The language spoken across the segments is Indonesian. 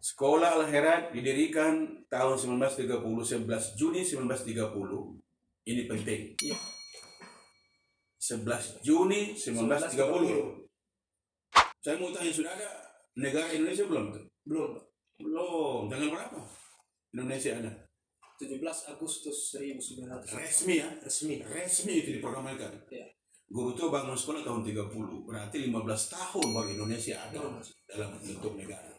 Sekolah Al-Herat didirikan tahun 1930, 11 Juni 1930. Ini penting. Iya. 11 Juni 1930. Saya mau tanya, sudah ada negara Indonesia belum? Belum. Belum. Tanggal berapa Indonesia ada? 17 Agustus 1900. Resmi ya? Resmi Itu diproklamirkan. Iya. Guru tua bangun sekolah tahun 30. Berarti 15 tahun baru Indonesia ada dalam bentuk negara.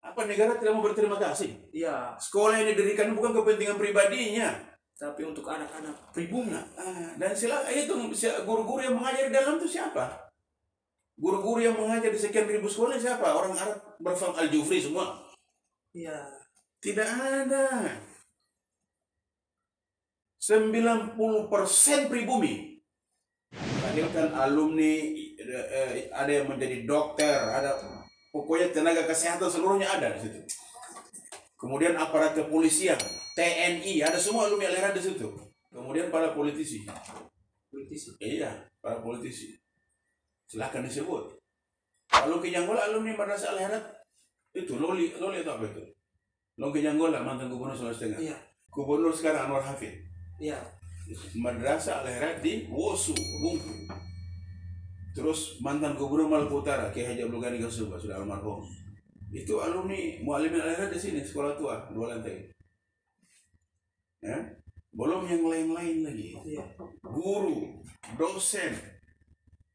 Apa negara tidak mau berterima kasih? Iya. Sekolah yang didirikan bukan kepentingan pribadinya, Tapi untuk anak-anak pribumi. dan silakan itu guru-guru yang mengajar di dalam itu siapa? Guru-guru yang mengajar di sekian ribu sekolah siapa? Orang Arab berfam al-Jufri semua? Iya. Tidak ada. 90% pribumi. Hadirkan alumni, ada yang menjadi dokter, ada pokoknya tenaga kesehatan seluruhnya ada di situ. Kemudian aparat kepolisian, TNI, ada semua alumni Al-Herat di situ. Kemudian para politisi. Iya, para politisi. Silahkan disebut. Kalau Kijanggola alumni Madrasah Al-Herat itu lo lihat apa itu? Lo Kijanggola mantan gubernur Sulawesi Tengah. Iya. Gubernur sekarang Anwar Hafid. Iya. Madrasah Al-Herat di Wosu, Bungku. Terus mantan gubernur Maluku Utara, Kiai Haji Abdul Ghani Gasuba, sudah almarhum. Itu alumni Muallimin Al-Herat di sini, sekolah tua, 2 lantai. Ya? Belum yang lain-lain lagi. Iya. Guru, dosen,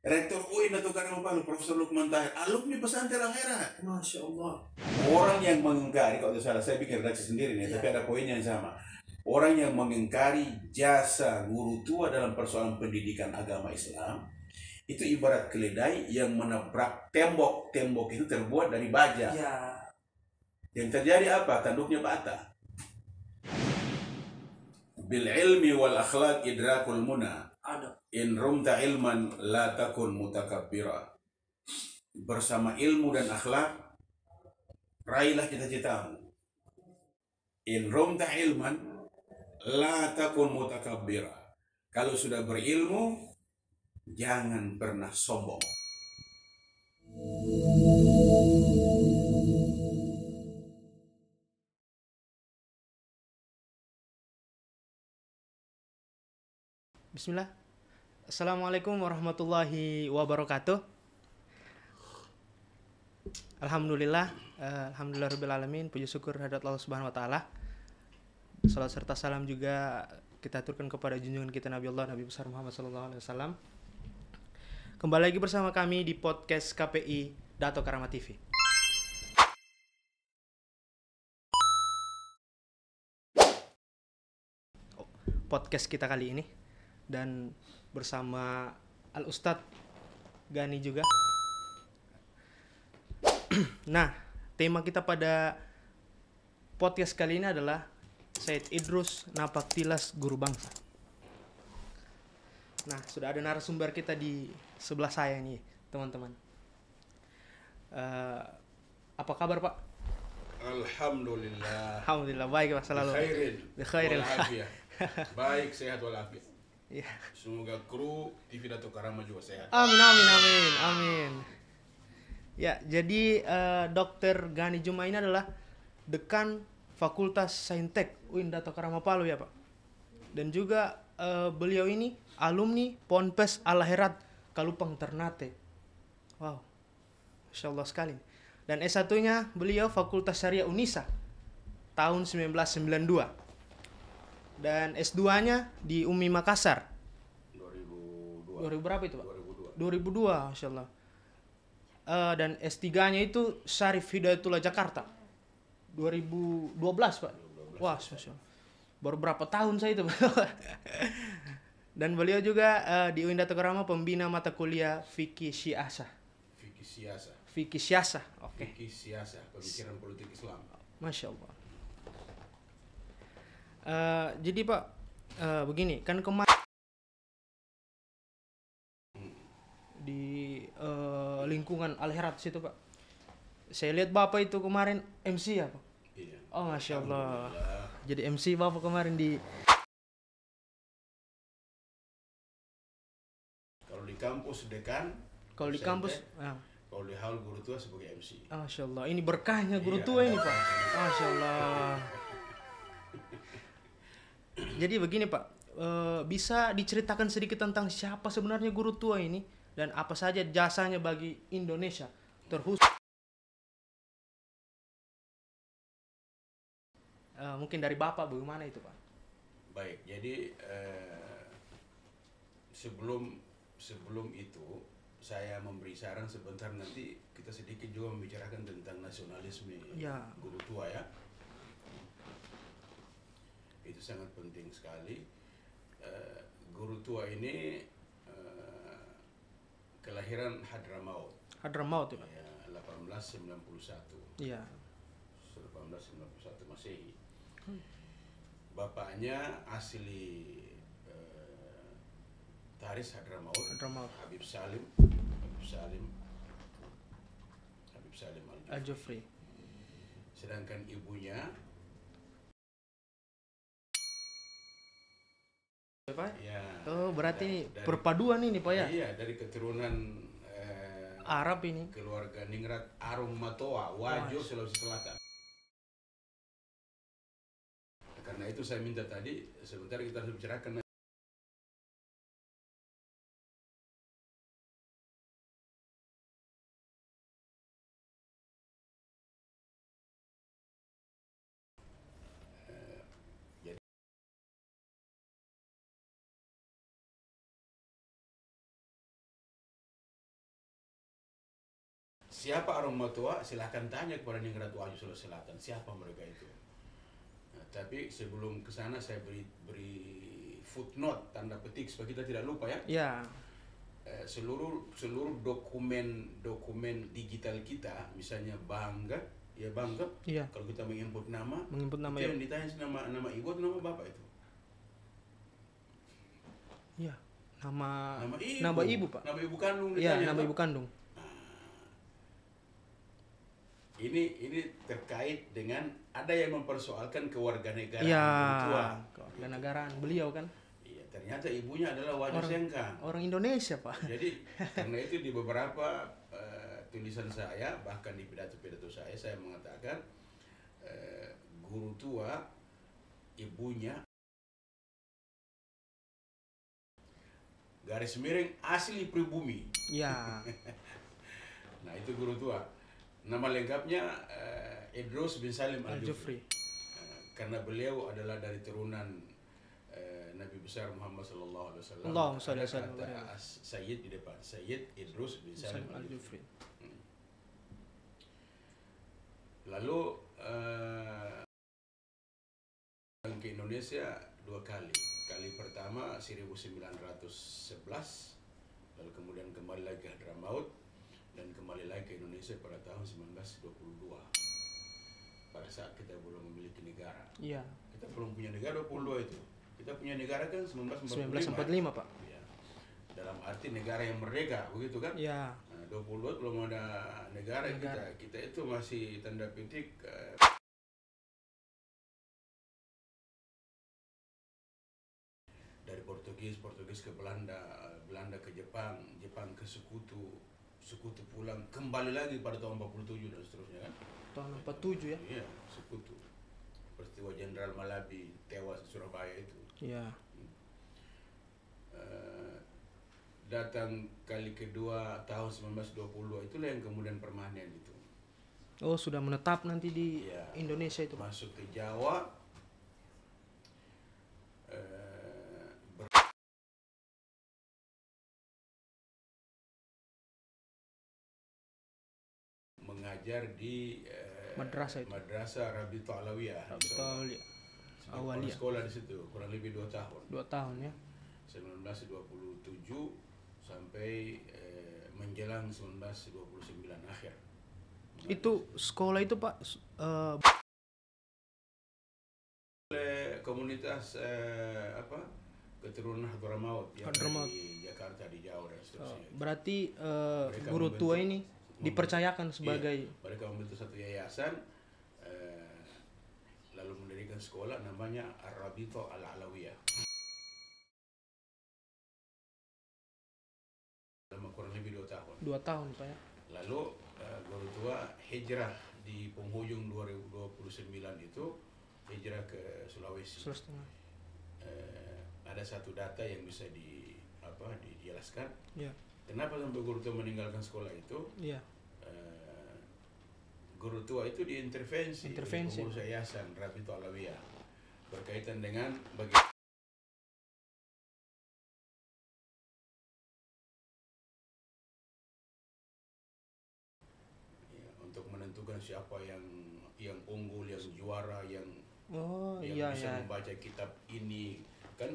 rektor UIN atau Karangpalu, Profesor Lukman Tahir, alumni pesantren Al-Herat. Masya Allah. Orang yang mengingkari, kalau tidak salah, saya bikin redaksi sendiri nih, tapi ada poinnya yang sama. Orang yang mengingkari jasa guru tua dalam persoalan pendidikan agama Islam, itu ibarat keledai yang menabrak tembok. Tembok itu terbuat dari baja. Ya. Yang terjadi apa? Tanduknya patah. Bil ilmi wal akhlaq idrakul muna. Ada. In rumta ilman la takun mutakabbira. Bersama ilmu dan akhlak, raihlah cita-citamu. In rumta ilman la takun mutakabbira. Kalau sudah berilmu, jangan pernah sombong. Bismillah. Assalamualaikum warahmatullahi wabarakatuh. Alhamdulillah, alhamdulillahirabbil alamin. Puji syukur hadirat Allah Subhanahu wa taala. Salat serta salam juga kita aturkan kepada junjungan kita Nabi Allah Nabi besar Muhammad sallallahu alaihi wasallam. Kembali lagi bersama kami di podcast KPI Dato Karama TV. Podcast kita kali ini dan bersama Al Ustadz Gani juga. Nah, tema kita pada podcast kali ini adalah Said Idrus Napaktilas Guru Bangsa. Nah, sudah ada narasumber kita di sebelah saya nih, teman-teman. Apa kabar, Pak? Alhamdulillah. Alhamdulillah baik, Pak, selalu. Bikhairin. Baik, sehat walafiat. Ya. Semoga kru TV Dato Karama juga sehat. Amin. Ya, jadi Dr. Gani Juma ini adalah Dekan Fakultas Saintek UIN Dato Karama Palu ya, Pak. Dan juga beliau ini alumni Ponpes Al-Herat Kalupang Ternate. Wow, Masya Allah sekali. Dan S1-nya beliau Fakultas Syariah Unisa tahun 1992. Dan S2-nya di UMI Makassar. 2002 berapa itu, Pak? 2002, Masya Allah. Dan S3-nya itu Syarif Hidayatullah Jakarta. 2012, Pak. Wah, Masya Allah. Baru berapa tahun saya itu. Dan beliau juga di UIN Dato Karama pembina mata kuliah Fikih Syiasah. Fikih Syiasah, oke. Fikih Syiasah, pemikiran politik Islam. Masya Allah. Jadi Pak, begini kan kemarin di lingkungan Al-Herat situ, Pak, saya lihat Bapak itu kemarin MC ya, Pak. Iya. Oh, Masya Allah. Jadi MC Bapak kemarin di. Kalau di kampus dekan. Kalau di kampus, Kalau di haul guru tua sebagai MC. Masya Allah, ini berkahnya guru Iya. tua ini Pak. Masya Allah. Jadi begini Pak, bisa diceritakan sedikit tentang siapa sebenarnya guru tua ini dan apa saja jasanya bagi Indonesia terkhusus. Mungkin dari Bapak bagaimana itu Pak? Baik, jadi sebelum itu saya memberi saran sebentar, nanti kita sedikit juga membicarakan tentang nasionalisme Ya. guru tua ya. Itu sangat penting sekali. Guru tua ini kelahiran Hadramaut Hadramaut ya Pak? ya, 1891. Iya. 1891 Masehi. Bapaknya asli Taris Hadramaut, Hadramaut. Habib Salim Al-Jufri. Sedangkan ibunya Ya, Pak? ya Oh, berarti ini dari- perpaduan ini Pak ya? Iya, dari keturunan Arab ini. keluarga Ningrat Arung Matoa, Wajo, Sulawesi Selatan. Karena itu saya minta tadi sebentar kita harus bicarakan. Siapa Arung Matoa? Silahkan tanya kepada Ningrat Wajo Sulawesi Selatan. Siapa mereka itu? Nah, tapi sebelum ke sana saya beri footnote, tanda petik supaya kita tidak lupa ya. Ya. Seluruh dokumen digital kita, misalnya Bangga, ya Bangga. Iya. Kalau kita menginput nama, Menginput nama itu ya. yang ditanya nama ibu atau nama bapak itu? Iya. Nama Nama ibu Pak. Nama ibu kandung Iya, ditanya. nama Pak. ibu kandung. Ini terkait dengan ada yang mempersoalkan kewarganegaraan Iya. guru tua. Kewarganegaraan beliau kan Iya, ternyata ibunya adalah Wajo Sengkang. orang Indonesia Pak. Jadi karena itu di beberapa tulisan saya, bahkan di pidato-pidato saya mengatakan guru tua ibunya garis miring asli pribumi. Iya. Nah itu guru tua. Nama lengkapnya Idrus bin Salim Al-Jufri. Karena beliau adalah dari turunan Nabi besar Muhammad sallallahu alaihi wasallam. Allahumma shalli Ada ala kata Muhammad. Sayyid di depan. Sayyid Idrus bin Salim Salim Al-Jufri. Al-Jufri. Lalu ke Indonesia 2 kali. Kali pertama 1911, lalu kemudian kembali lagi ke Hadramaut dan kembali lagi ke Indonesia pada tahun 1922. Pada saat kita belum memiliki negara. Iya. Kita belum punya negara 22 itu. Kita punya negara kan 1945. 1945 Pak. Ya. Dalam arti negara yang merdeka, begitu kan? Iya. Nah, 22 belum ada negara. Negara. Kita itu masih tanda petik dari Portugis ke Belanda, Belanda ke Jepang, Jepang ke Sekutu pulang kembali lagi pada tahun 47 dan seterusnya kan. Tahun 47 ya. Iya, Sekutu. Peristiwa Jenderal Malabi tewas di Surabaya itu. Iya. Datang kali kedua tahun 1920 itulah yang kemudian permanen itu. Oh, sudah menetap nanti di Iya. Indonesia itu Pak. Masuk ke Jawa, mengajar di Madrasah itu. Madrasah Rabita Alawiyah. Betul ya. Awaliyah. Sekolah di situ kurang lebih 2 tahun. 2 tahun ya. 1927 sampai menjelang 1929 akhir. Itu sekolah itu Pak Oleh komunitas keturunan Hadramaut yang Hadramaut. di Jakarta, di Jawa dan seterusnya. berarti Mereka guru tua membentuk- ini dipercayakan sebagai Iya, mereka membentuk satu yayasan lalu mendirikan sekolah namanya Ar-Rabita Al-Alawiyah. Selama kurang lebih 2 tahun. 2 tahun Pak ya. Lalu guru tua hijrah di penghujung 2029 itu hijrah ke Sulawesi. Sulawesi Tengah. Ada satu data yang bisa dijelaskan. Ya. Kenapa sampai guru tua meninggalkan sekolah itu? Iya. Guru tua itu diintervensi oleh Intervensi. pengurus yayasan Rabito Alawiyah berkaitan dengan bagaimana untuk menentukan siapa yang unggul, yang juara, yang Oh yang iya bisa ya. membaca kitab ini kan.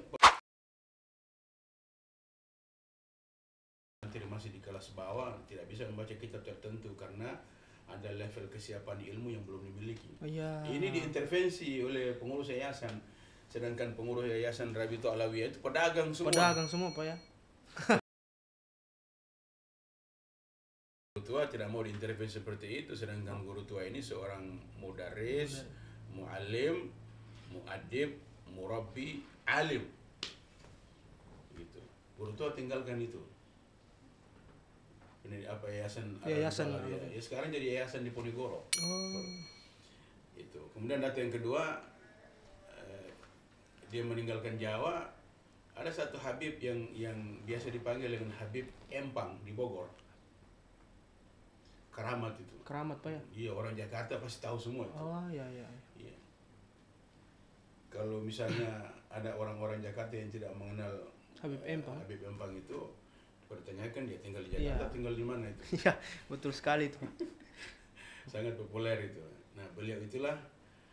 Nanti masih di kelas bawah tidak bisa membaca kitab tertentu karena ada level kesiapan ilmu yang belum dimiliki. Oh, iya. Ini diintervensi oleh pengurus yayasan, sedangkan pengurus yayasan Rabito Alawiyah itu pedagang semua. Pedagang semua Pak ya. Guru tua tidak mau diintervensi seperti itu, sedangkan guru tua ini seorang mudaris, muallim, muadib, murabbi, alim. Gitu. Guru tua tinggalkan itu. Ini apa yayasan? Yayasan. Ya, sekarang jadi yayasan di Ponegoro. Oh. Itu. Kemudian data yang kedua, dia meninggalkan Jawa. Ada satu Habib yang biasa dipanggil dengan Habib Empang di Bogor. Keramat itu. Keramat Pak ya. Iya, orang Jakarta pasti tahu semua itu. Oh iya iya. Iya. Kalau misalnya ada orang-orang Jakarta yang tidak mengenal Habib Empang. Habib Empang itu, pertanyakan dia tinggal di Jakarta, Iya. tinggal di mana itu? Iya, betul sekali itu. Sangat populer itu. Nah, beliau itulah,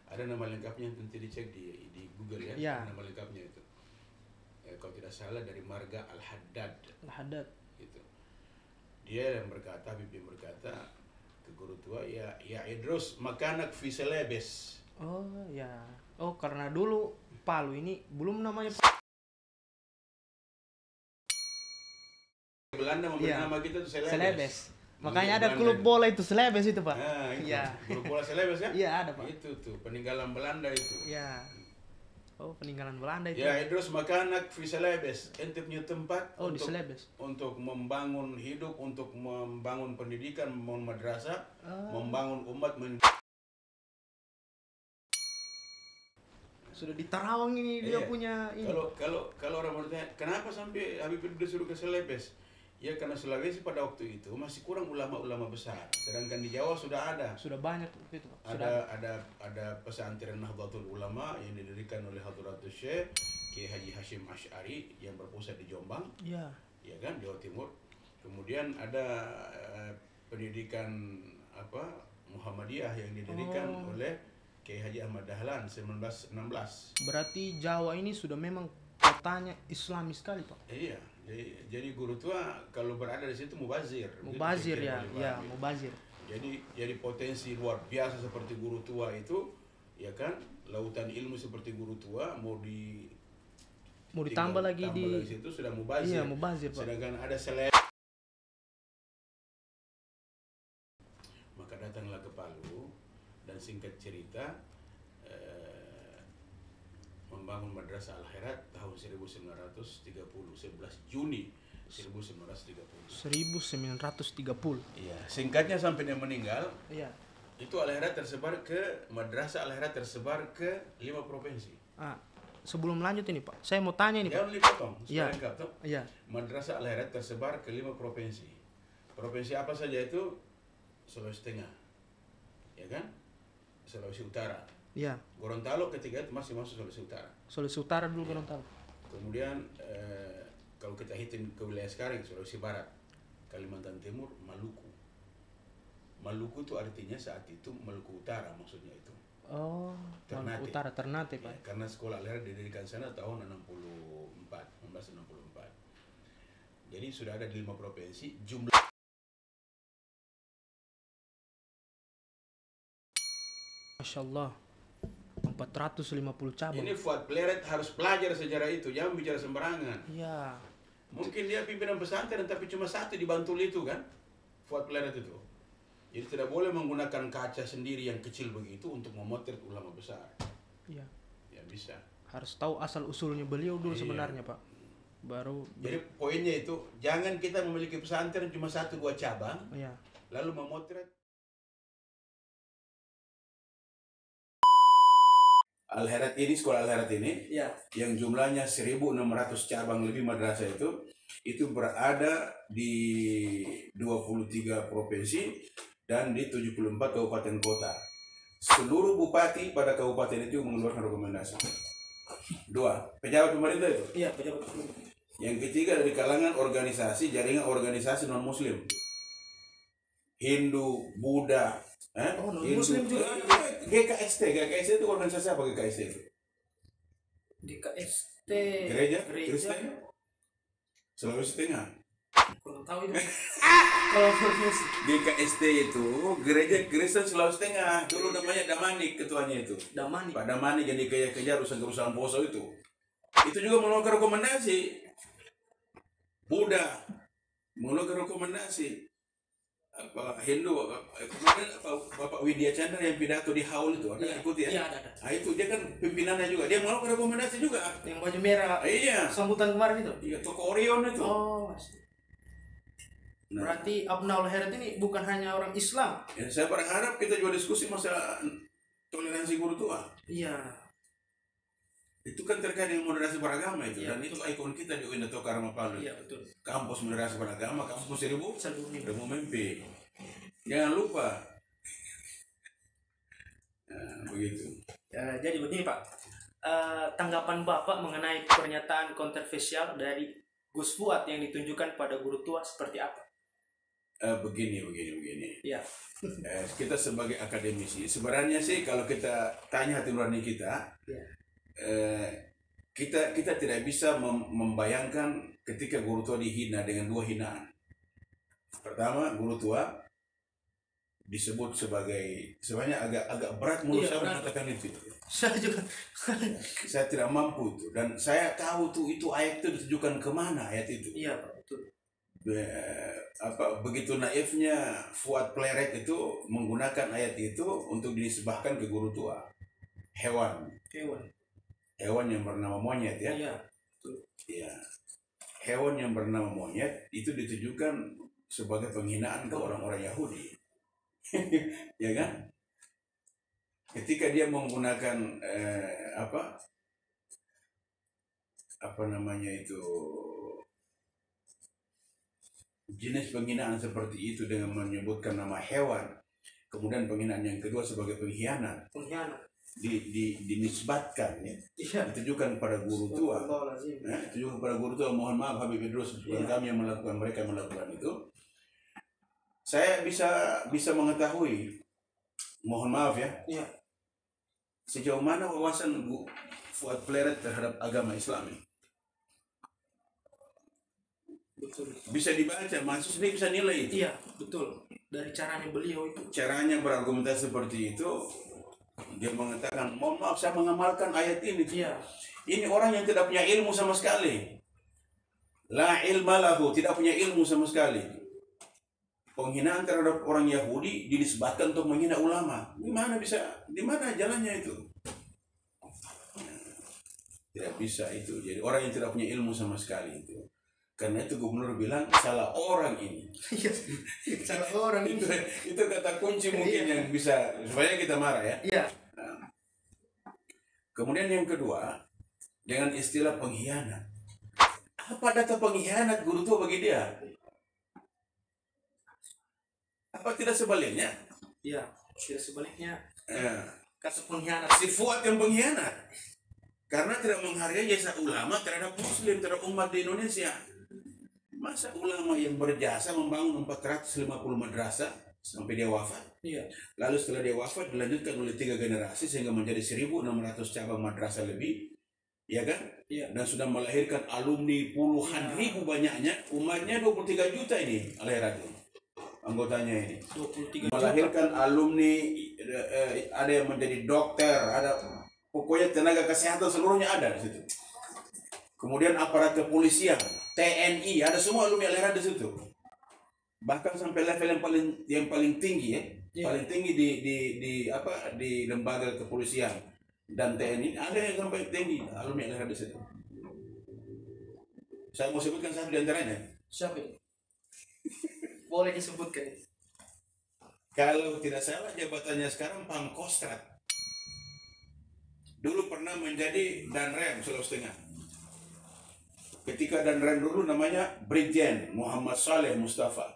ada nama lengkapnya, nanti dicek di Google ya, Iya. nama lengkapnya itu. Kalau tidak salah dari marga Al-Haddad. Al-Haddad. Gitu. Dia yang berkata, Habib yang berkata ke guru tua, ya Idrus makanak fi selebes. Oh ya. Oh karena dulu Palu ini belum namanya Belanda memberi Iya. nama kita itu Selebes. Selebes. Makanya Manggil ada Belanda klub itu. bola itu Selebes itu Pak. Nah, itu. Iya. Grup bola Selebes kan? Iya ada Pak. Itu tuh peninggalan Belanda itu. Iya. Oh peninggalan Belanda itu. Ya Idrus makanak fi Selebes. Ente punya tempat Oh di Selebes. untuk membangun hidup, untuk membangun pendidikan, membangun madrasah, Ah. membangun umat Sudah di Tarawang ini dia Iya. punya ini. Kalau orang bertanya, kenapa sampai Habib itu disuruh ke Selebes? Ya karena Sulawesi pada waktu itu masih kurang ulama-ulama besar. Sedangkan di Jawa sudah ada. Sudah banyak itu Pak. Sudah Ada pesantren Nahdlatul Ulama yang didirikan oleh Hadratus Syekh Kiai Haji Hashim Asy'ari yang berpusat di Jombang, Iya. ya kan, Jawa Timur. Kemudian ada pendidikan Muhammadiyah yang didirikan oleh Kiai Haji Ahmad Dahlan 1916. Berarti Jawa ini sudah memang kotanya Islami sekali Pak. Iya, jadi guru tua kalau berada di situ mubazir. Mubazir Gitu, ya, pikir ya oleh Pak. mubazir. Jadi potensi luar biasa seperti guru tua itu, ya kan, lautan ilmu seperti guru tua mau Ditambah lagi di situ sudah mubazir. Iya, mubazir, Pak. Sedangkan ada maka datanglah ke Palu dan singkat cerita membangun Madrasah Al-Khairat tahun 1930, 11 Juni 1930. 1930. Iya, singkatnya sampai dia meninggal, Iya. itu Al-Khairat tersebar ke Madrasah Al-Khairat tersebar ke 5 provinsi. Ah, sebelum lanjut ini Pak, saya mau tanya ini Pak. Jangan dipotong, Iya. supaya lengkap tuh. Iya. Madrasah Al-Khairat tersebar ke 5 provinsi. Provinsi apa saja itu? Sulawesi Tengah, ya kan? Sulawesi Utara. Iya. Gorontalo ketika itu masih masuk Sulawesi Utara. Sulawesi Utara dulu Gorontalo. Kemudian kalau kita hitung ke wilayah sekarang, Sulawesi Barat, Kalimantan Timur, Maluku. Maluku itu artinya saat itu Maluku Utara maksudnya itu. Oh, Ternate. Maluku Utara, Ternate Ya, Pak. karena sekolah Al-Khairat didirikan sana tahun 1964. Jadi sudah ada di 5 provinsi. Jumlah Masya Allah. 450 cabang. ini Fuad Pleret harus belajar sejarah itu, jangan bicara sembarangan. Iya. Mungkin dia pimpinan pesantren tapi cuma satu di Bantul itu kan, Fuad Pleret itu. Jadi tidak boleh menggunakan kaca sendiri yang kecil begitu untuk memotret ulama besar. Iya. Ya bisa. Harus tahu asal usulnya beliau dulu Iya. sebenarnya Pak. Baru Jadi poinnya itu, jangan kita memiliki pesantren cuma 1-2 cabang, iya. lalu memotret Al-Herat ini, sekolah Al-Herat ini Iya. yang jumlahnya 1.600 cabang lebih madrasah itu berada di 23 provinsi dan di 74 kabupaten kota. Seluruh bupati pada kabupaten itu mengeluarkan rekomendasi. 2, pejabat pemerintah itu. Iya, pejabat pemerintah. Yang ketiga dari kalangan organisasi, jaringan organisasi non-muslim. Hindu, Buddha, Oh, non-muslim juga ada. GKST itu organisasi apa GKST itu? DKST. Gereja Kristen Sulawesi Tengah. Kurang tahu itu. Kalau provinsi. GKST itu Gereja Kristen Sulawesi Tengah. Dulu namanya Damanik ketuanya itu. Damani. Pak Damanik yang dikejar-kejar urusan-urusan Poso itu. Itu juga mengeluarkan rekomendasi. Buddha mengeluarkan rekomendasi. Apa Hindu kemarin Bapak Widya Chandra yang pidato di Haul itu ada ikuti ya? Iya, ada. Nah, itu dia kan pimpinannya juga, dia mengeluarkan rekomendasi juga. Yang baju merah. Iya, Sambutan kemarin itu. iya toko Orion itu. Oh, masih. Berarti Abnaul Herat ini bukan hanya orang Islam. Ya, saya berharap kita juga diskusi masalah toleransi guru tua. Iya. Itu kan terkait dengan moderasi beragama itu, Iya, dan itu ikon kita di UIN Dato Karama Palu. Iya, betul. Kampus moderasi beragama, kampus seribu Seluruhnya. mimpi. Jangan lupa. Nah, begitu. Ya, jadi begini Pak, tanggapan Bapak mengenai pernyataan kontroversial dari Gus Fuad yang ditunjukkan pada guru tua seperti apa? Begini. Ya. Kita sebagai akademisi, sebenarnya sih kalau kita tanya hati nurani kita, Ya. Kita tidak bisa membayangkan ketika guru tua dihina dengan 2 hinaan. Pertama, guru tua disebut sebagai sebenarnya agak berat menurut saya mengatakan itu. Saya juga. Saya tidak mampu itu, dan saya tahu tuh itu ayat itu ditujukan kemana ayat itu. Iya Pak, betul. Begitu naifnya Fuad Pleret itu menggunakan ayat itu untuk disebahkan ke guru tua, hewan yang bernama monyet ya. Iya. Ya, hewan yang bernama monyet itu ditujukan sebagai penghinaan ke orang-orang Yahudi. Ya kan? Ketika dia menggunakan apa namanya itu jenis penghinaan seperti itu dengan menyebutkan nama hewan, kemudian penghinaan yang kedua sebagai pengkhianat dinisbatkan ya, Iya. ditujukan pada guru tua. Ditujukan pada guru tua. Mohon maaf Habib Idrus, bukan kami yang melakukan, mereka yang melakukan itu. Saya bisa mengetahui, mohon maaf ya, Iya. sejauh mana wawasan Fuad Pleret terhadap agama Islam ini. Betul. Bisa dibaca, mahasiswa ini bisa nilai itu. Iya, betul. Dari caranya beliau itu. Caranya berargumentasi seperti itu, dia mengatakan, mohon maaf saya mengamalkan ayat ini. Iya. Ini orang yang tidak punya ilmu sama sekali. La ilma lahu, tidak punya ilmu sama sekali. Penghinaan terhadap orang Yahudi dinisbatkan untuk menghina ulama. Di mana jalannya itu? Tidak bisa itu. Jadi orang yang tidak punya ilmu sama sekali itu. Karena itu gubernur bilang salah orang ini. Salah orang ini. Itu kata kunci mungkin yang bisa supaya kita marah ya. Iya. Nah. Kemudian yang kedua, dengan istilah pengkhianat. Apa data pengkhianat guru tua bagi dia? Apa tidak sebaliknya? Iya. Tidak sebaliknya. Kasus pengkhianat. Si Fuad yang pengkhianat. Karena tidak menghargai jasa ulama terhadap muslim, terhadap umat di Indonesia. Masa ulama yang berjasa membangun 450 madrasah sampai dia wafat. Iya. Lalu setelah dia wafat dilanjutkan oleh 3 generasi sehingga menjadi 1.600 cabang madrasah lebih. Ya kan? Iya. Dan sudah melahirkan alumni puluhan ribu banyaknya. Umatnya 23 juta ini Al-Herat anggotanya ini. 23 melahirkan juta. alumni, ada yang menjadi dokter, ada pokoknya tenaga kesehatan seluruhnya ada di situ. Kemudian aparat kepolisian, TNI, ada semua alumni Al-Herat di situ. Bahkan sampai level yang paling tinggi ya, paling tinggi di lembaga kepolisian dan TNI ada yang sampai tinggi alumni Al-Herat di situ. Saya mau sebutkan satu di antaranya. Siapa ini? Boleh disebutkan. Kalau tidak salah jabatannya sekarang Pangkostrat. Dulu pernah menjadi Danrem Sulawesi Tengah. Ketika Danrem dulu namanya Brigjen Muhammad Saleh Mustafa.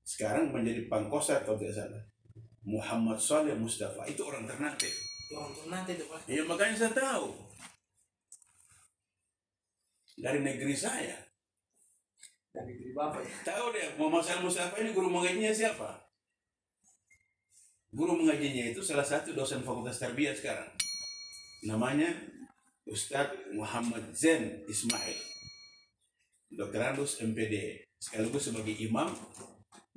Sekarang menjadi Pangkostrat kalau tidak salah. Muhammad Saleh Mustafa itu orang Ternate. Orang Ternate itu, Pak. Ya makanya saya tahu. Dari negeri saya. Dari negeri Bapak ya. Tahu deh, Muhammad Saleh Mustafa ini guru mengajinya siapa? Guru mengajinya itu salah satu dosen Fakultas Tarbiyah sekarang. Namanya Ustadz Muhammad Zain Ismail. Doktorandus MPD. Sekaligus sebagai imam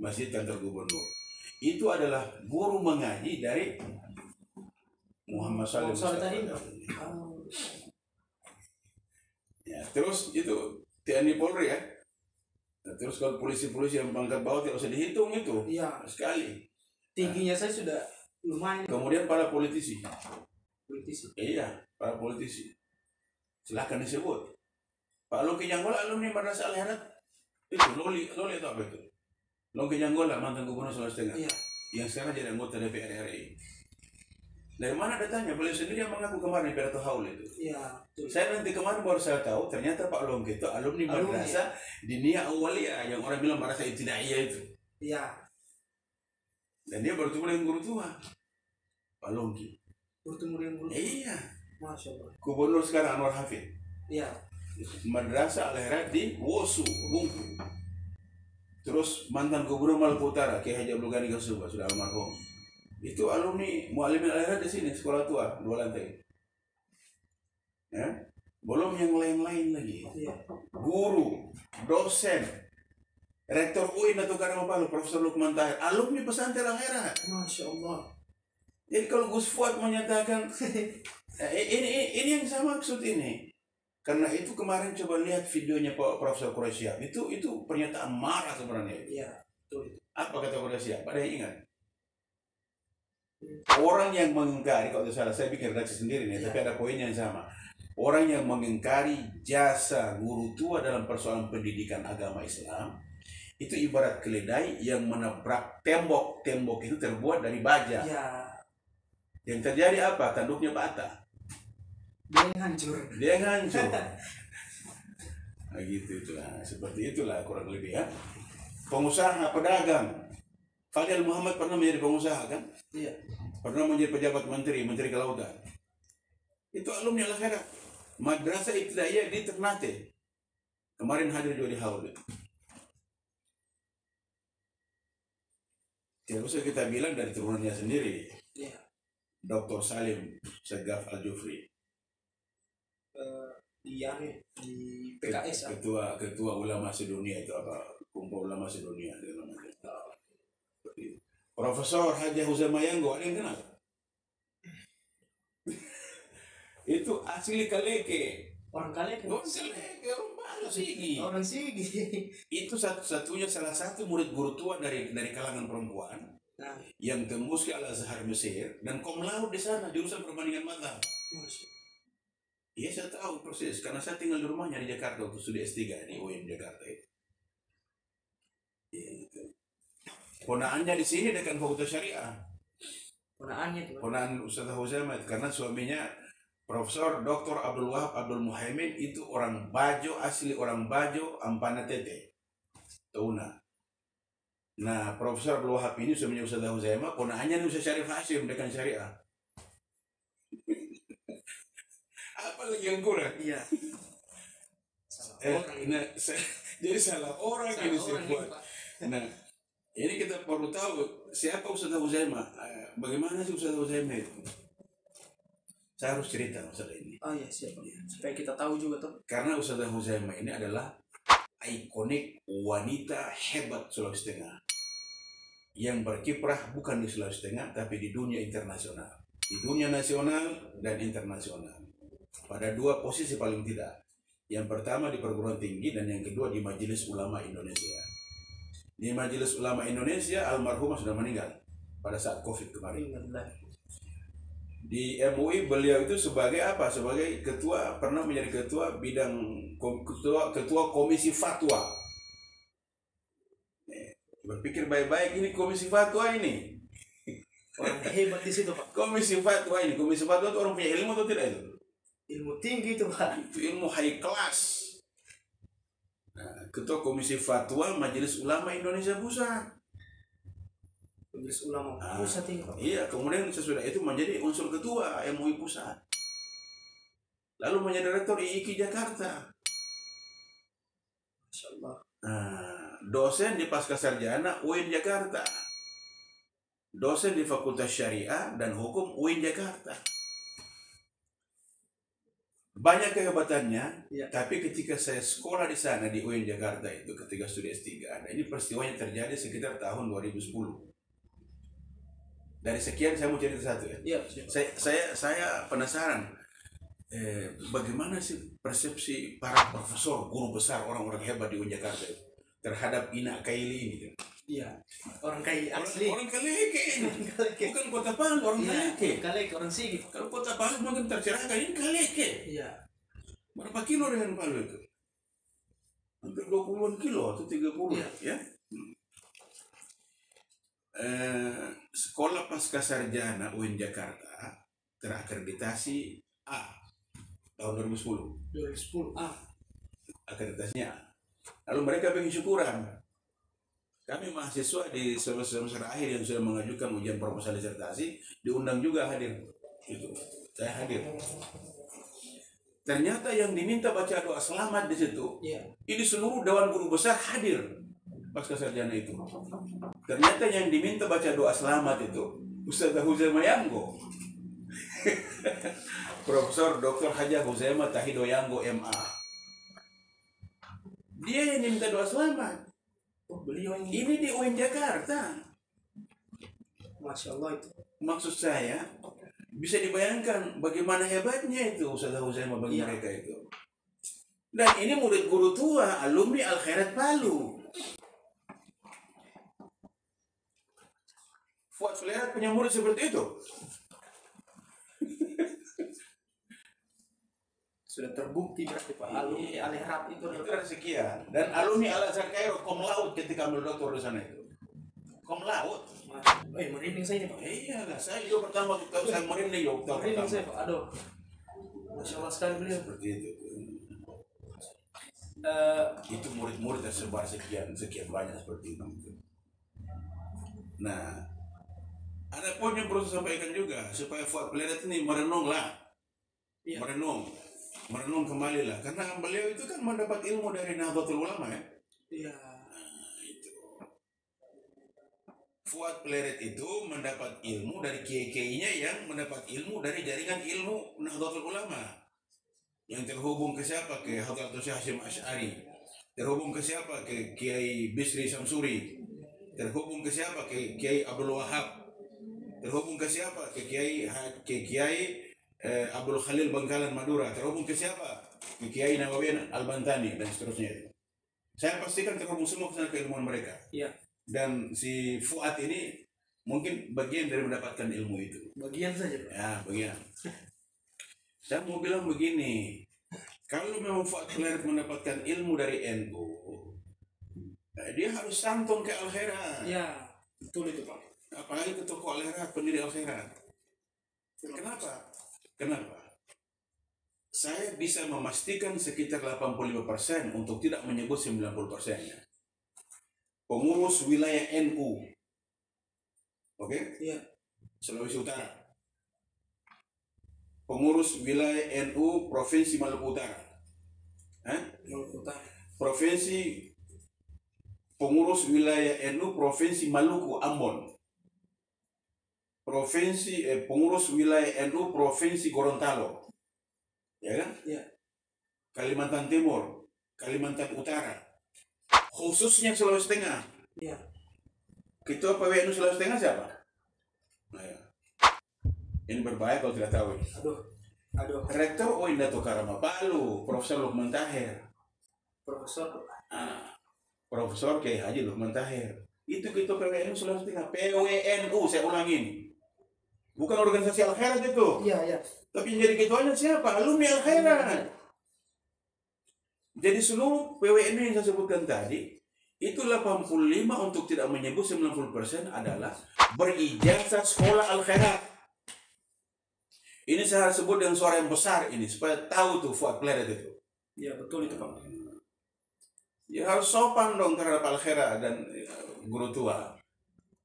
Masjid Kantor Gubernur. Itu adalah guru mengaji dari Muhammad Saleh Mustafa. Ya, terus itu TNI Polri ya. Nah, terus kalau polisi-polisi yang pangkat bawah tidak usah dihitung itu. Iya. Sekali. Tingginya saya sudah lumayan. Kemudian para politisi. Politisi. Iya, para politisi. Silahkan disebut. Pak Longki Janggola alumni Madrasah Al-Herat. Itu Loli itu apa itu? Longki Janggola mantan gubernur Sulawesi Tengah. Iya. Yang sekarang jadi anggota DPR RI. Dari mana datanya? Beliau sendiri yang mengaku kemarin di Pidato Haul itu. Iya. Saya nanti kemarin baru saya tahu ternyata Pak Longki itu alumni Madrasah Diniyah Awaliyah yang orang bilang Madrasah Ibtidaiyah itu. Iya. Dan dia bertemu dengan guru tua Pak Longki. Bertemu dengan guru. Iya. Masya Allah. Gubernur sekarang Anwar Hafid. Iya. Madrasah Al-Herat di Wosu, Bungku. Terus mantan gubernur Maluku Utara Kiai Haji Abdul Ghani Gasuba sudah almarhum. Itu alumni Muallimin Al-Herat di sini, sekolah tua, 2 lantai. Ya? Belum yang lain-lain lagi. Iya. Guru, dosen, rektor UIN atau Karamapalu, Profesor Lukman Tahir, alumni pesantren Al-Herat. Masya Allah. Jadi kalau Gus Fuad menyatakan ini yang saya maksud ini. Karena itu kemarin coba lihat videonya Pak Profesor Quraisyah. Itu pernyataan marah sebenarnya. Iya, betul. Apa kata Quraisyah? Pada yang ingat? Orang yang mengingkari, kalau tidak salah, saya bikin redaksi sendiri nih, tapi ada poinnya yang sama. Orang yang mengingkari jasa guru tua dalam persoalan pendidikan agama Islam, itu ibarat keledai yang menabrak tembok. Tembok itu terbuat dari baja. Iya. Yang terjadi apa? Tanduknya patah. Dia yang hancur. Dia yang hancur. Nah, gitu itulah. Seperti itulah kurang lebih ya. Pengusaha, pedagang. Fadil Muhammad pernah menjadi pengusaha kan? Iya. Pernah menjadi pejabat menteri kelautan. Itu alumni Al-Herat. Madrasah Ibtidaiyah di Ternate. Kemarin hadir juga di Haul. Tidak usah kita bilang dari turunannya sendiri. Iya. Dr. Salim Segaf Al-Jufri. Iya nih di PKS. Ketua ulama sedunia itu apa? Kumpul ulama sedunia. Profesor Haji Huzaima Yanggo, ada yang kenal? Itu asli Kaleke. Orang Kaleke. Orang Kaleke, orang mana Sigi. Orang Sigi. Itu satu-satunya salah satu murid guru tua dari kalangan perempuan. Nah, Yang tembus ke Al-Azhar Mesir dan cum laude di sana jurusan perbandingan mazhab. Iya saya tahu persis karena saya tinggal di rumahnya di Jakarta waktu studi S3 di UIN Jakarta itu. Gitu. Ponaannya di sini dekat Fakultas Syariah. ponaannya itu. Ponaan Ustaz Huzaima karena suaminya Profesor Dr. Abdul Wahab Abdul Muhaimin itu orang Bajo, asli orang Bajo, Ampana Tete. Tauna. Nah, Profesor Abdul Wahab ini suaminya Ustaz Huzaima, ponaannya Ustaz Syarif Hashim dekan Syariah. Apa lagi yang kurang? Iya. Jadi salah orang ini sih buat. Nah, ini kita perlu tahu siapa Ustaz Huzaima. Bagaimana sih Ustaz Huzaima itu? Saya harus cerita masalah ini. Oh iya siap. Supaya kita tahu juga tuh. Karena Ustaz Huzaima ini adalah ikonik wanita hebat Sulawesi Tengah yang berkiprah bukan di Sulawesi Tengah tapi di dunia internasional, di dunia nasional dan internasional. Pada 2 posisi paling tidak. Yang pertama di perguruan tinggi dan yang kedua di Majelis Ulama Indonesia. Di Majelis Ulama Indonesia almarhumah sudah meninggal pada saat Covid kemarin. Di MUI beliau itu sebagai apa? Sebagai ketua, pernah menjadi ketua bidang ketua komisi fatwa. Berpikir baik-baik, ini komisi fatwa ini. Orang hebat di situ, Pak. Komisi fatwa ini, komisi fatwa itu orang punya ilmu atau tidak itu? Ilmu tinggi itu, Pak. Itu ilmu high class. Nah, ketua komisi fatwa Majelis Ulama Indonesia Pusat. Majelis Ulama Pusat ini, Pak. Iya, kemudian sesudah itu menjadi unsur ketua MUI Pusat. Lalu menjadi rektor IIKI Jakarta. Masya Allah. Nah, dosen di Pascasarjana UIN Jakarta. Dosen di Fakultas Syariah dan Hukum UIN Jakarta. Banyak kehebatannya, Ya. tapi ketika saya sekolah di sana di UIN Jakarta itu ketika studi S3, nah ini peristiwanya terjadi sekitar tahun 2010. Dari sekian saya mau cerita satu ya. Iya, Saya penasaran bagaimana sih persepsi para profesor, guru besar, orang-orang hebat di UIN Jakarta itu terhadap Ina Kaili ini. Iya. Orang kaya asli. Orang Kaleke ini. Bukan Kota Palu, orang Kaleke. Kaleke, orang Sigi. Kalau Kota Palu mungkin tercerahkan, ini Kaleke. Iya. Berapa kilo dengan Palu itu? Hampir 20-an kilo atau 30 ya. Sekolah Pascasarjana UIN Jakarta terakreditasi A tahun 2010. 2010. Akreditasinya A. Lalu mereka bikin syukuran. Kami mahasiswa di semester akhir yang sudah mengajukan ujian proposal disertasi diundang juga hadir. Itu saya hadir. Ternyata yang diminta baca doa selamat di situ, ini seluruh Dewan Guru Besar hadir Pascasarjana itu. Ternyata yang diminta baca doa selamat itu Ustaz Huzaimah Yanggo. Profesor Dr. Haji Huzaimah Tahido Yanggo MA. Dia yang diminta doa selamat. Oh, beliau Ini di UIN Jakarta. Masya Allah itu. Maksud saya, bisa dibayangkan bagaimana hebatnya itu Ustaz Huzaimah bagi mereka itu. Dan ini murid guru tua, alumni Al Khairat Palu. Fuad Flerat punya murid seperti itu. Sudah terbukti berarti Pak. Alumni Al-Ihrat itu Itu ada sekian. Dan alumni Al Azhar Kairo kom laut ketika ambil doktor di sana itu. Kom laut. Merinding saya ini Pak. Iya lah, saya juga pertama tahu saya merinding dokter Merinding pertama. saya Pak. Aduh. Masya Allah sekali beliau. Seperti itu. Itu murid-murid tersebar sekian banyak seperti itu. Nah, ada poin yang perlu saya sampaikan juga supaya Fuad Flerat ini merenunglah, merenung kembali lah, karena beliau itu kan mendapat ilmu dari Nahdlatul Ulama ya. Iya. Itu Fuad Flerat itu mendapat ilmu dari kiai-kiainya yang mendapat ilmu dari jaringan ilmu Nahdlatul Ulama. Yang terhubung ke siapa? Ke Hadratus Hasyim Asy'ari. Terhubung ke siapa? Ke Kiai Bisri Samsuri. Terhubung ke siapa? Ke Kiai Abdul Wahab. Terhubung ke siapa? Ke Kiai Abdul Khalil Bangkalan Madura. Terhubung ke siapa? Ke Kiai Nawawi Al-Bantani dan seterusnya. Saya pastikan terhubung semua ke sana keilmuan mereka. Iya. Dan si Fuad ini mungkin bagian dari mendapatkan ilmu itu. Bagian saja Pak. Ya, bagian. Saya mau bilang begini, kalau memang Fuad Flerat mendapatkan ilmu dari NU, dia harus santun ke Al-Khairat. Iya, betul itu Pak. Apalagi ke toko Al-Khairat, pendiri Al-Khairat. Kenapa? Saya bisa memastikan sekitar 85% untuk tidak menyebut 90%-nya. Pengurus wilayah NU. Oke? Iya. Sulawesi Utara. Pengurus wilayah NU Provinsi Maluku Utara. Maluku Utara. Pengurus wilayah NU Provinsi Maluku Ambon. Pengurus wilayah NU Provinsi Gorontalo. Ya kan? Iya. Kalimantan Timur, Kalimantan Utara. Khususnya Sulawesi Tengah. Iya. Ketua PWNU Sulawesi Tengah siapa? Nah, ya. Ini berbahaya kalau tidak tahu. Aduh. Rektor UIN Dato Karama Palu, Profesor Lukman Tahir. Profesor Kiai Haji Lukman Tahir. Itu ketua PWNU Sulawesi Tengah. PWNU, saya ulangin. Bukan organisasi Al-Khairat itu. Iya. Tapi yang jadi ketuanya siapa? Alumni Al-Khairat. Jadi seluruh PWNU yang saya sebutkan tadi, Itu 85 untuk tidak menyebut 90% adalah berijazah sekolah Al-Khairat. Ini saya sebut dengan suara yang besar ini supaya tahu tuh Fuad Pleret itu. Ya betul itu Pak. Ya harus sopan dong terhadap Al-Khairat dan guru tua.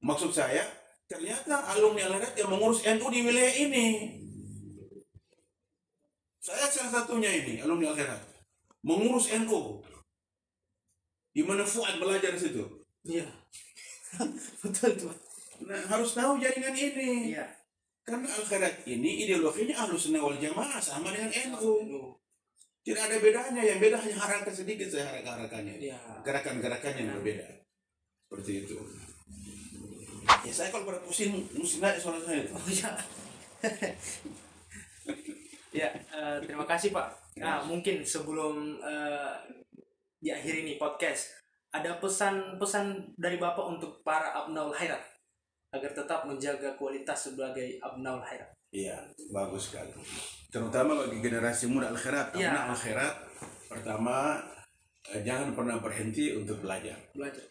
Maksud saya, ternyata alumni Al-Khairat yang mengurus NU di wilayah ini. Saya salah satunya ini, alumni Al-Khairat. Mengurus NU. Di mana Fuad belajar di situ. Iya. Betul itu Pak. Nah, harus tahu jaringan ini. Iya. Karena Al-Khairat ini ideologinya Ahlussunnah wal Jamaah sama dengan NU. Tidak ada bedanya, yang beda hanya harakan sedikit saya harakannya. Iya. Gerakan-gerakannya yang berbeda. Seperti itu. Ya saya kalau pada pusing mesti naik suara saya itu. Oh iya. Ya, terima kasih Pak. Nah, mungkin sebelum diakhiri nih podcast, ada pesan-pesan dari Bapak untuk para Abnaul Khairat agar tetap menjaga kualitas sebagai Abnaul Khairat. Iya, bagus sekali. Terutama bagi generasi muda Al-Khairat, Iya. anak Al-Khairat, pertama jangan pernah berhenti untuk belajar. Belajar.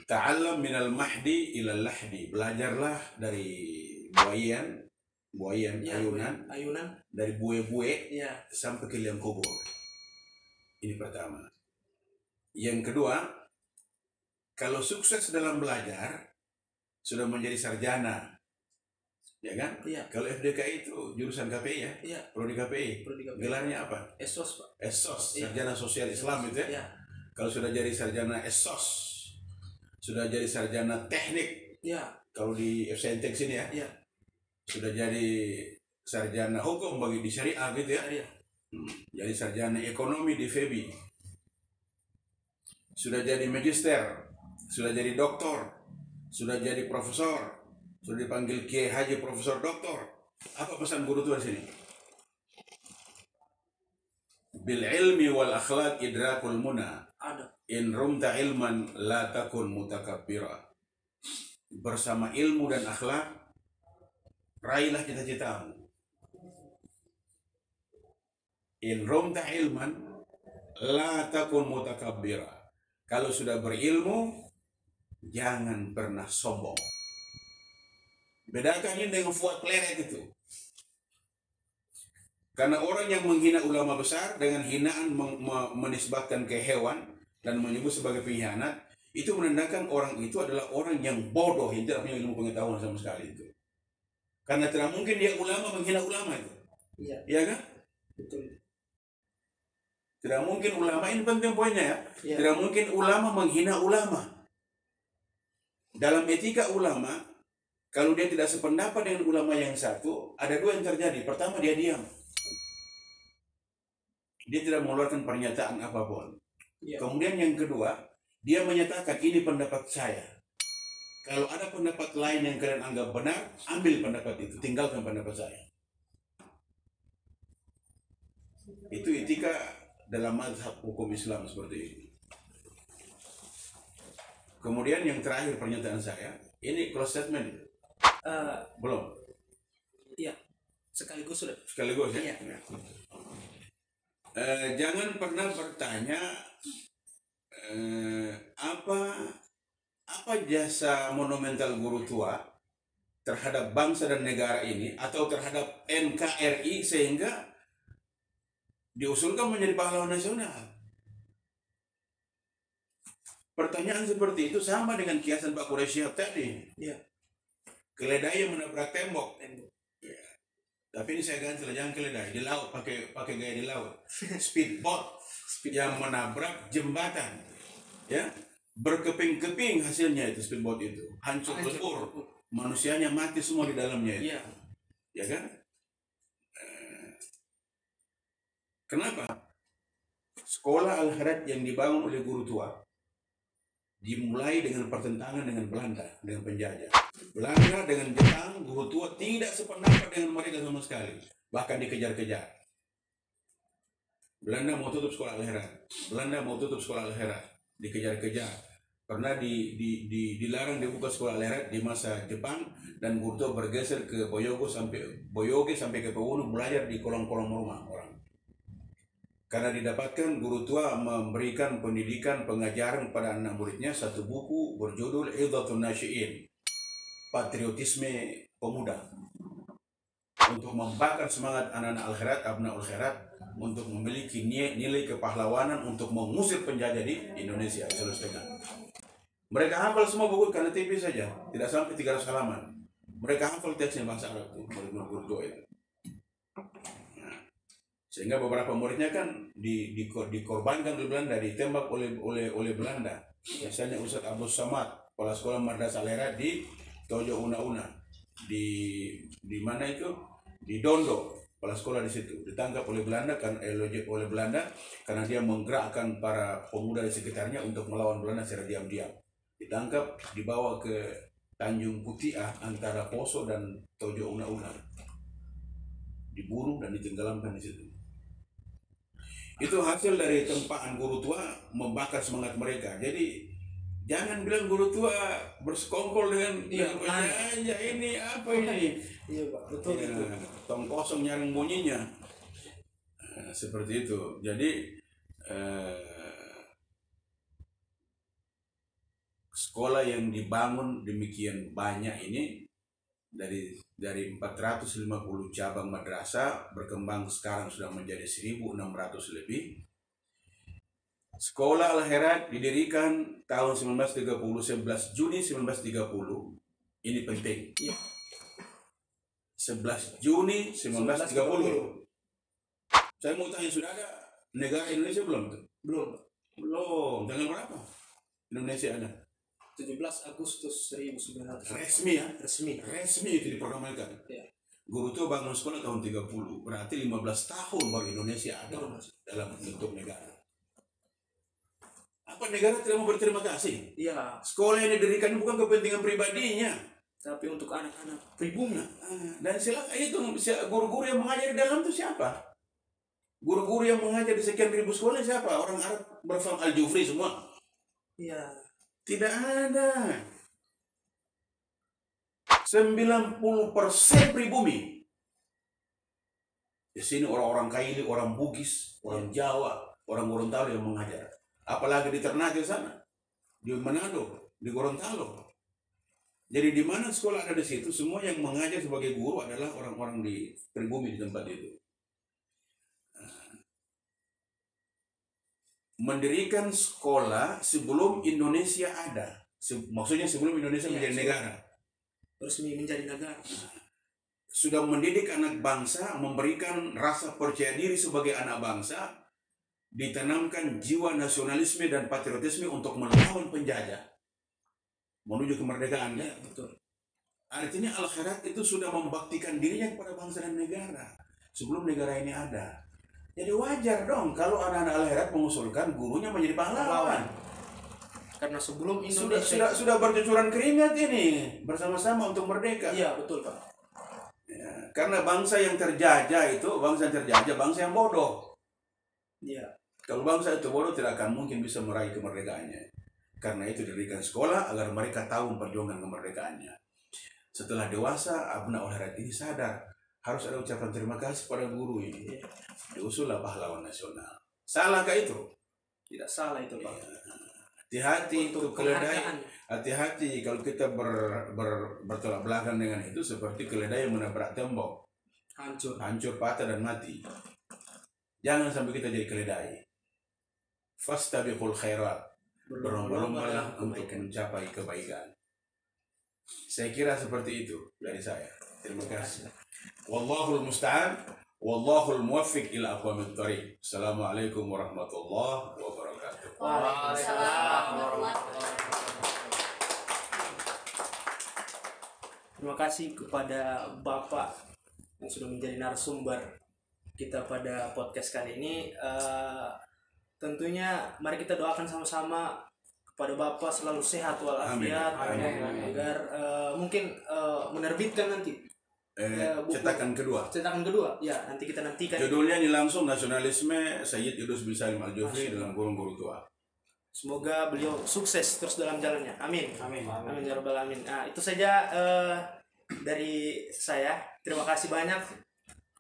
Ta'allam minal mahdi ilal lahdi. Belajarlah dari buayan, Ya, ayunan. dari buaya-buaya Ya. sampai ke liang kubur. Ini pertama. Yang kedua, kalau sukses dalam belajar, sudah menjadi sarjana, ya kan? Iya. Kalau FDK itu jurusan KPI ya, Iya. prodi KPI. Perlu digapai. Gelarnya apa? Esos Pak. Esos, Iya. sarjana sosial Islam itu ya. Iya. Kalau sudah jadi sarjana Esos, sudah jadi sarjana teknik, Iya. kalau di FSNTEK sini ya, Iya. sudah jadi sarjana hukum bagi di syariah gitu ya. Iya. Jadi sarjana ekonomi di FEBI, sudah jadi magister, sudah jadi doktor, sudah jadi profesor, sudah dipanggil Kiai Haji Profesor Doktor. Apa pesan guru tua sini? Bil ilmi wal akhlaq idrakul muna. Ada. In rumta ilman la takun mutakabbira. Bersama ilmu dan akhlak, raihlah cita-citamu. In rumta ilman la takun mutakabbira. Kalau sudah berilmu, jangan pernah sombong. Bedakan ini dengan Fuad Pleret itu. Karena orang yang menghina ulama besar dengan hinaan menisbatkan ke hewan dan menyebut sebagai pengkhianat, itu menandakan orang itu adalah orang yang bodoh, yang tidak punya ilmu pengetahuan sama sekali itu. Karena tidak mungkin dia ulama menghina ulama itu. Iya. Iya kan? Betul. Tidak mungkin ulama, ini penting poinnya ya. Iya. Tidak mungkin ulama menghina ulama. Dalam etika ulama, kalau dia tidak sependapat dengan ulama yang satu, ada dua yang terjadi. Pertama, dia diam. Dia tidak mengeluarkan pernyataan apapun. Iya. Kemudian yang kedua, dia menyatakan ini pendapat saya. Kalau ada pendapat lain yang kalian anggap benar, ambil pendapat itu, tinggalkan pendapat saya. Itu etika dalam mazhab hukum Islam seperti ini. Kemudian yang terakhir pernyataan saya, ini close statement. Belum? Iya. Sekaligus sudah. Sekaligus ya? Iya. Jangan pernah bertanya apa jasa monumental guru tua terhadap bangsa dan negara ini atau terhadap NKRI sehingga diusulkan menjadi pahlawan nasional. Pertanyaan seperti itu sama dengan kiasan Pak Quraisy tadi. Iya. Keledai yang menabrak tembok. Ya. Tapi ini saya ganti, jangan keledai di laut, pakai gaya di laut. Speedboat yang menabrak jembatan. Ya, berkeping-keping hasilnya itu speedboat itu, hancur lebur. Manusianya mati semua di dalamnya itu. Iya. Ya kan? Kenapa? Sekolah Al-Khairat yang dibangun oleh guru tua dimulai dengan pertentangan dengan Belanda, dengan penjajah. Belanda dengan Jepang, guru tua tidak sependapat dengan mereka sama sekali. Bahkan dikejar-kejar. Belanda mau tutup sekolah Al-Khairat. Dikejar-kejar. Pernah dilarang dibuka sekolah Al-Khairat di masa Jepang, dan guru tua bergeser ke Boyoge sampai ke Pewunu belajar di kolong-kolong rumah orang. Karena didapatkan guru tua memberikan pendidikan pengajaran kepada anak muridnya satu buku berjudul Idhatun Nasyi'in, Patriotisme Pemuda, untuk membakar semangat anak-anak al-khairat, abnaul khairat, untuk memiliki nilai kepahlawanan untuk mengusir penjajah di Indonesia, Sulawesi Tengah. Mereka hafal semua buku karena TV saja, tidak sampai 300 halaman. Mereka hafal teksnya bahasa Arab itu, murid-murid tua itu. Sehingga beberapa muridnya kan dikorbankan oleh Belanda, ditembak oleh Belanda. Misalnya Ustaz Abdul Samad, kepala sekolah Madrasah Al-Khairat di Tojo Una-Una, di mana itu, di Dondo, kepala sekolah di situ ditangkap oleh Belanda karena dia menggerakkan para pemuda di sekitarnya untuk melawan Belanda secara diam-diam. Ditangkap, dibawa ke Tanjung Putiah antara Poso dan Tojo Una-Una, dibunuh dan ditenggelamkan di situ. Itu hasil dari tempaan guru tua membakar semangat mereka. Jadi jangan bilang guru tua bersekongkol dengan aja ini apa ini. Iya Pak, betul ya, itu. Tong kosong nyaring bunyinya. Seperti itu. Jadi sekolah yang dibangun demikian banyak ini dari 450 cabang madrasah berkembang sekarang sudah menjadi 1.600 lebih. Sekolah Al-Khairat didirikan tahun 1930, 11 Juni 1930. Ini penting. 11 Juni 1930. Saya mau tanya, sudah ada negara Indonesia belum? Belum. Tanggal berapa Indonesia ada? 17 Agustus 1900. Resmi ya? Resmi itu diproklamirkan. Ya. Guru tua bangun sekolah tahun 30, berarti 15 tahun baru Indonesia ada dalam bentuk negara. Apa negara tidak mau berterima kasih? Iya. Sekolah yang didirikan bukan kepentingan pribadinya, tapi untuk anak-anak pribumi. Dan silakan itu guru-guru yang mengajar di dalam itu siapa? Guru-guru yang mengajar di sekian ribu sekolah siapa? Orang Arab berfaham Al-Jufri semua? Iya. Tidak ada. 90% pribumi. Di sini orang-orang Kaili, orang Bugis, orang Jawa, orang Gorontalo yang mengajar. Apalagi di Ternate sana, di Manado, di Gorontalo. Jadi di mana sekolah ada di situ, semua yang mengajar sebagai guru adalah orang-orang di pribumi di tempat itu. Mendirikan sekolah sebelum Indonesia ada, maksudnya sebelum Indonesia menjadi negara, resmi menjadi negara. Sudah mendidik anak bangsa, memberikan rasa percaya diri sebagai anak bangsa, ditanamkan jiwa nasionalisme dan patriotisme untuk melawan penjajah menuju kemerdekaan. Ya, betul. Artinya Al-Khairat itu sudah membaktikan dirinya kepada bangsa dan negara sebelum negara ini ada. Jadi wajar dong kalau anak-anak Al-Khairat mengusulkan gurunya menjadi pahlawan. Karena sebelum Indonesia sudah bercucuran keringat ini bersama-sama untuk merdeka. Iya, betul Pak. Ya, karena bangsa yang terjajah itu bangsa yang bodoh. Iya. Kalau bangsa itu bodoh tidak akan mungkin bisa meraih kemerdekaannya. Karena itu didirikan sekolah agar mereka tahu memperjuangkan kemerdekaannya. Setelah dewasa, abnaul khairat ini sadar harus ada ucapan terima kasih pada guru ini. Diusullah pahlawan nasional. Salahkah itu? Tidak salah itu Pak. Hati-hati untuk keledai. Hati-hati kalau kita bertolak belakang dengan itu seperti keledai yang menabrak tembok. Hancur, patah dan mati. Jangan sampai kita jadi keledai. Fastabiqul khairat. Berlomba-lombalah untuk mencapai kebaikan. Saya kira seperti itu dari saya. Terima kasih. Wallahul musta'an. Wallahul muwaffiq ila aqwamit thariq. Assalamualaikum warahmatullahi wabarakatuh. Waalaikumsalam warahmatullahi wabarakatuh. Terima kasih kepada Bapak yang sudah menjadi narasumber kita pada podcast kali ini. Tentunya mari kita doakan sama-sama kepada Bapak selalu sehat walafiat, agar mungkin menerbitkan nanti cetakan kedua. Ya, nanti kita nantikan. Judulnya ini langsung Nasionalisme Sayyid Idrus bin Salim Al-Jufri dalam kurung guru tua. Semoga beliau sukses terus dalam jalannya. Amin. Amin ya rabbal alamin. Nah, itu saja dari saya. Terima kasih banyak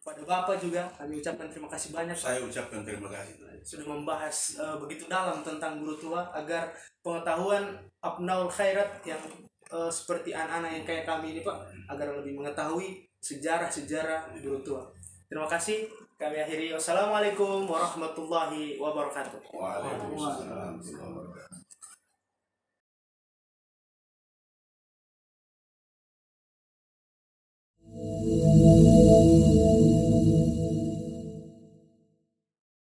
Kepada Bapak juga kami ucapkan terima kasih banyak Pak. Saya ucapkan terima kasih. Sudah membahas begitu dalam tentang guru tua agar pengetahuan Abnaul Khairat yang seperti anak-anak yang kayak kami ini Pak agar lebih mengetahui sejarah-sejarah guru tua. Terima kasih. Kami akhiri. Wassalamualaikum warahmatullahi wabarakatuh. Waalaikumsalam warahmatullahi wabarakatuh.